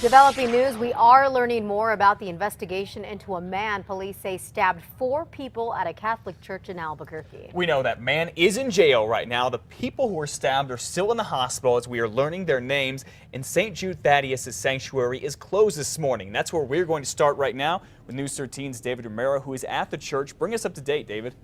Developing news, we are learning more about the investigation into a man police say stabbed 4 people at a Catholic church in Albuquerque. We know that man is in jail right now. The people who were stabbed are still in the hospital as we are learning their names. And St. Jude Thaddeus' sanctuary is closed this morning. That's where we're going to start right now with News 13's David Romero, who is at the church. Bring us up to date, David.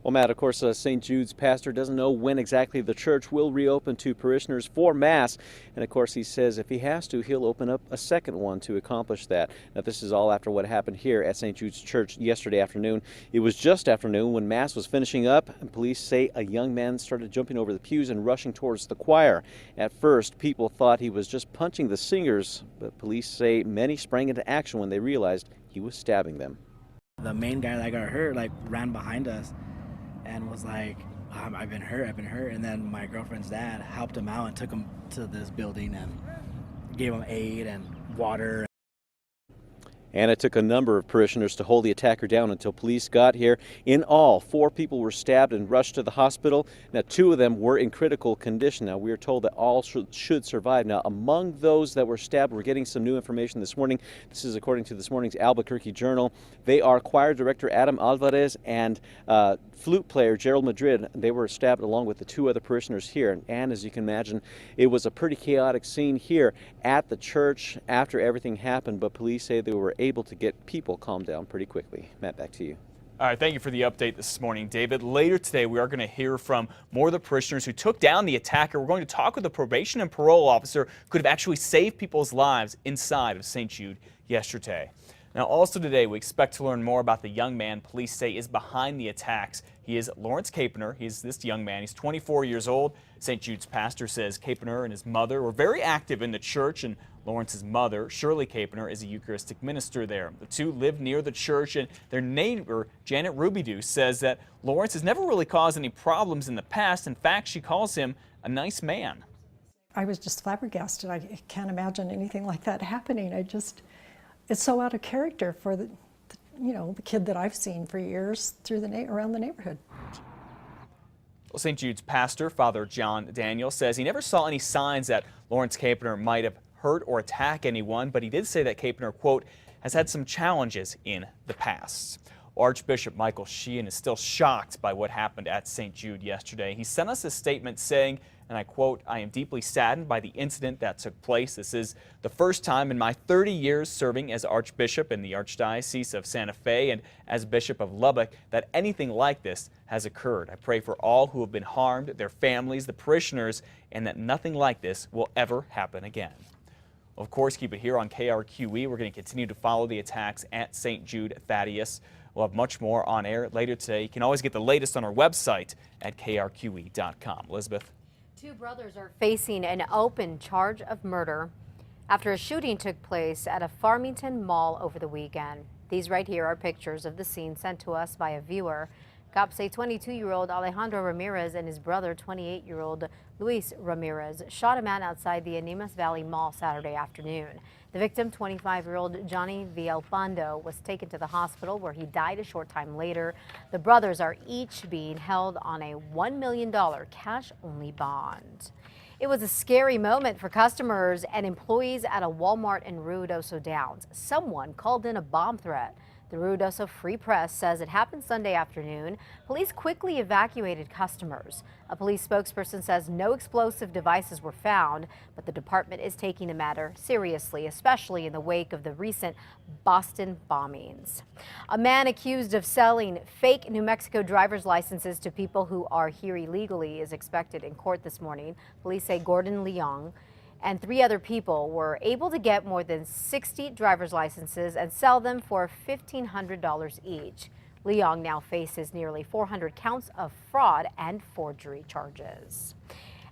Well, Matt, of course, St. Jude's pastor doesn't know when exactly the church will reopen to parishioners for Mass. And, of course, he says if he has to, he'll open up a second one to accomplish that. Now, this is all after what happened here at St. Jude's Church yesterday afternoon. It was just afternoon when Mass was finishing up, and police say a young man started jumping over the pews and rushing towards the choir. At first, people thought he was just punching the singers, but police say many sprang into action when they realized he was stabbing them. The main guy that got hurt, ran behind us and was like, I've been hurt. And then my girlfriend's dad helped him out and took him to this building and gave him aid and water. And it took a number of parishioners to hold the attacker down until police got here. In all, 4 people were stabbed and rushed to the hospital. Now, 2 of them were in critical condition. Now, we are told that all should survive. Now, among those that were stabbed, we're getting some new information this morning. This is according to this morning's Albuquerque Journal. They are choir director Adam Alvarez and flute player Gerald Madrid. They were stabbed along with the 2 other parishioners here. And as you can imagine, it was a pretty chaotic scene here at the church after everything happened. But police say they were able to get people calmed down pretty quickly. Matt, back to you. All right, thank you for the update this morning, David. Later today, we are going to hear from more of the parishioners who took down the attacker. We're going to talk with a probation and parole officer who could have actually saved people's lives inside of St. Jude yesterday. Now, also today, we expect to learn more about the young man police say is behind the attacks. He is Lawrence Capener. He's this young man. He's 24 years old. St. Jude's pastor says Capener and his mother were very active in the church, and Lawrence's mother, Shirley Capener, is a Eucharistic minister there. The 2 live near the church, and their neighbor, Janet Rubidoux, says that Lawrence has never really caused any problems in the past. In fact, she calls him a nice man. I was just flabbergasted. I can't imagine anything like that happening. It's so out of character for the kid that I've seen for years around the neighborhood. Well, St. Jude's pastor, Father John Daniel, says he never saw any signs that Lawrence Capener might have hurt or attack anyone, but he did say that Capener, quote, has had some challenges in the past. Archbishop Michael Sheehan is still shocked by what happened at St. Jude yesterday. He sent us a statement saying, and I quote, "I am deeply saddened by the incident that took place. This is the first time in my 30 years serving as Archbishop in the Archdiocese of Santa Fe and as Bishop of Lubbock that anything like this has occurred. I pray for all who have been harmed, their families, the parishioners, and that nothing like this will ever happen again." Of course, keep it here on KRQE. We're going to continue to follow the attacks at St. Jude Thaddeus. We'll have much more on air later today. You can always get the latest on our website at krqe.com. Elizabeth. 2 brothers are facing an open charge of murder after a shooting took place at a Farmington mall over the weekend. These right here are pictures of the scene sent to us by a viewer. Cops say 22-year-old Alejandro Ramirez and his brother, 28-year-old Luis Ramirez, shot a man outside the Animas Valley Mall Saturday afternoon. The victim, 25-year-old Johnny Villalpando, was taken to the hospital where he died a short time later. The brothers are each being held on a $1 million cash-only bond. It was a scary moment for customers and employees at a Walmart in Ruidoso Downs. Someone called in a bomb threat. The Ruidoso Free Press says it happened Sunday afternoon. Police quickly evacuated customers. A police spokesperson says no explosive devices were found, but the department is taking the matter seriously, especially in the wake of the recent Boston bombings. A man accused of selling fake New Mexico driver's licenses to people who are here illegally is expected in court this morning. Police say Gordon Leong and 3 other people were able to get more than 60 driver's licenses and sell them for $1,500 each. Leong now faces nearly 400 counts of fraud and forgery charges.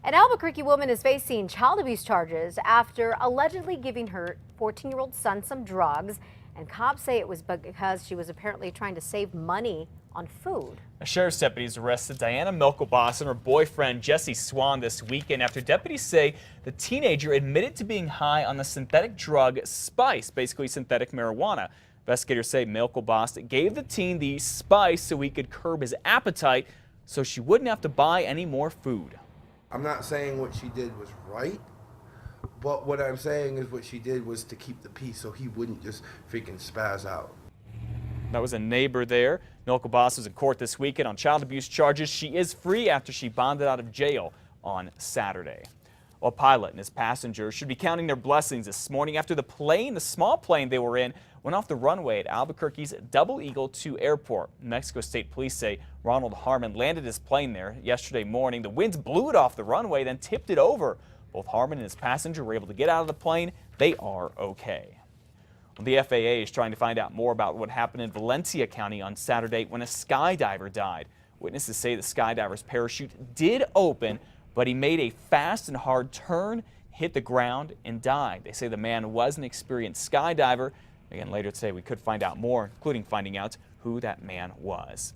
An Albuquerque woman is facing child abuse charges after allegedly giving her 14-year-old son some drugs, and cops say it was because she was apparently trying to save money on food. Sheriff's deputies arrested Diana Milkelboss and her boyfriend Jesse Swan this weekend after deputies say the teenager admitted to being high on the synthetic drug spice, basically synthetic marijuana. Investigators say Milkelboss gave the teen the spice so he could curb his appetite so she wouldn't have to buy any more food. I'm not saying what she did was right, But what I'm saying is what she did was to keep the peace so he wouldn't just freaking spaz out. That was a neighbor there. Milka Boss was in court this weekend on child abuse charges. She is free after she bonded out of jail on Saturday. Well, a pilot and his passengers should be counting their blessings this morning after the small plane they were in, went off the runway at Albuquerque's Double Eagle 2 airport. Mexico State Police say Ronald Harmon landed his plane there yesterday morning. The winds blew it off the runway, then tipped it over. Both Harmon and his passenger were able to get out of the plane. They are okay. Well, the FAA is trying to find out more about what happened in Valencia County on Saturday when a skydiver died. Witnesses say the skydiver's parachute did open, but he made a fast and hard turn, hit the ground, and died. They say the man was an experienced skydiver. Again, later today we could find out more, including finding out who that man was.